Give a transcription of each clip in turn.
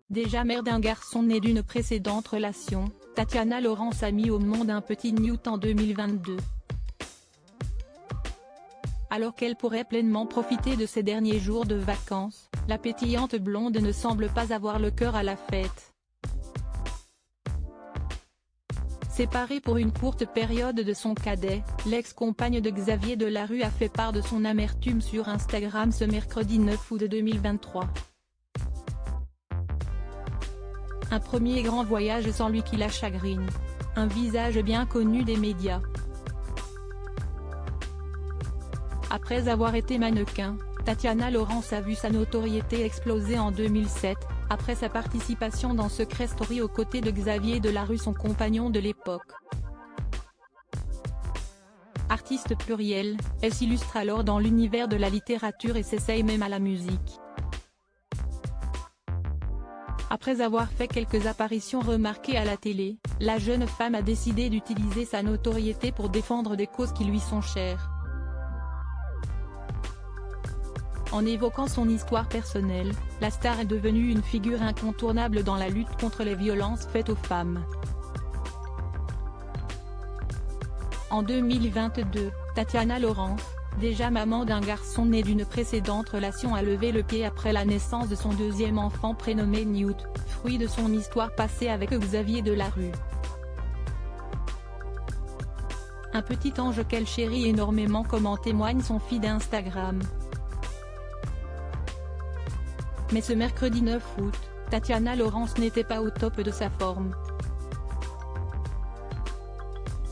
Déjà mère d'un garçon né d'une précédente relation, Tatiana Laurence a mis au monde un petit Newt en 2022. Alors qu'elle pourrait pleinement profiter de ses derniers jours de vacances, la pétillante blonde ne semble pas avoir le cœur à la fête. Séparée pour une courte période de son cadet, l'ex-compagne de Xavier Delarue a fait part de son amertume sur Instagram ce mercredi 9 août 2023. Un premier grand voyage sans lui qui la chagrine. Un visage bien connu des médias. Après avoir été mannequin, Tatiana Laurence a vu sa notoriété exploser en 2007, après sa participation dans Secret Story aux côtés de Xavier Delarue, son compagnon de l'époque. Artiste plurielle, elle s'illustre alors dans l'univers de la littérature et s'essaye même à la musique. Après avoir fait quelques apparitions remarquées à la télé, la jeune femme a décidé d'utiliser sa notoriété pour défendre des causes qui lui sont chères. En évoquant son histoire personnelle, la star est devenue une figure incontournable dans la lutte contre les violences faites aux femmes. En 2022, Tatiana Laurence, déjà maman d'un garçon né d'une précédente relation, a levé le pied après la naissance de son deuxième enfant prénommé Newt, fruit de son histoire passée avec Xavier Delarue. Un petit ange qu'elle chérit énormément, comme en témoigne son feed Instagram. Mais ce mercredi 9 août, Tatiana Laurence n'était pas au top de sa forme.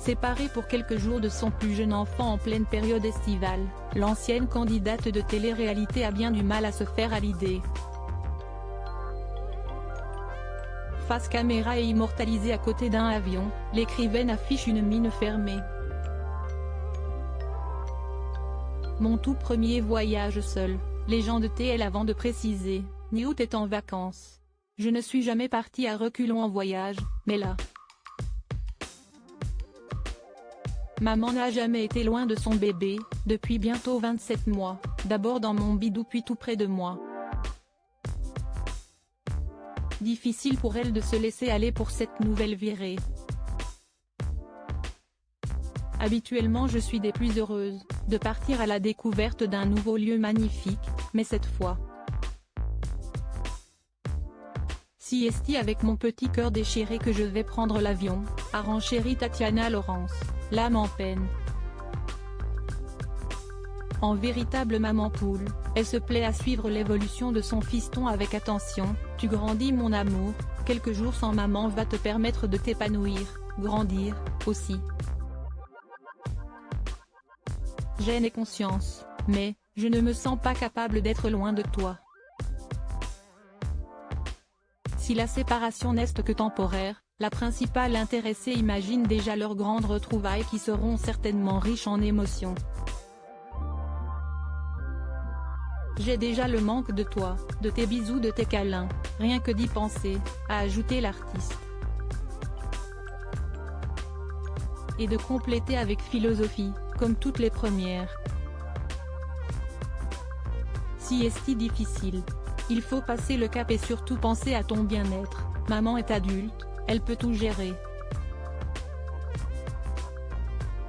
Séparée pour quelques jours de son plus jeune enfant en pleine période estivale, l'ancienne candidate de télé-réalité a bien du mal à se faire à l'idée. Face caméra et immortalisée à côté d'un avion, l'écrivaine affiche une mine fermée. Mon tout premier voyage seul, légende TL avant de préciser, Newt est en vacances. Je ne suis jamais partie à reculons en voyage, mais là. Maman n'a jamais été loin de son bébé, depuis bientôt 27 mois, d'abord dans mon bidou puis tout près de moi. Difficile pour elle de se laisser aller pour cette nouvelle virée. Habituellement je suis des plus heureuses, de partir à la découverte d'un nouveau lieu magnifique, mais cette fois. Si esti avec mon petit cœur déchiré que je vais prendre l'avion, a renchéri Tatiana Laurence, l'âme en peine. En véritable maman poule, elle se plaît à suivre l'évolution de son fiston avec attention. Tu grandis mon amour, quelques jours sans maman va te permettre de t'épanouir, grandir, aussi. J'en ai conscience, mais, je ne me sens pas capable d'être loin de toi. Si la séparation n'est que temporaire, la principale intéressée imagine déjà leurs grandes retrouvailles qui seront certainement riches en émotions. J'ai déjà le manque de toi, de tes bisous, de tes câlins, rien que d'y penser, a ajouté l'artiste. Et de compléter avec philosophie, comme toutes les premières. Si est-ce difficile. Il faut passer le cap et surtout penser à ton bien-être. Maman est adulte, elle peut tout gérer.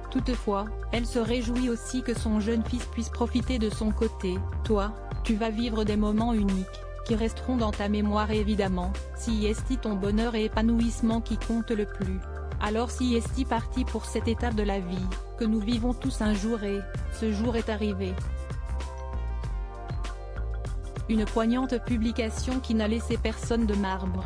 Toutefois, elle se réjouit aussi que son jeune fils puisse profiter de son côté. Toi, tu vas vivre des moments uniques, qui resteront dans ta mémoire et évidemment, si est ton bonheur et épanouissement qui compte le plus. Alors si est parti pour cette étape de la vie, que nous vivons tous un jour et, ce jour est arrivé. Une poignante publication qui n'a laissé personne de marbre.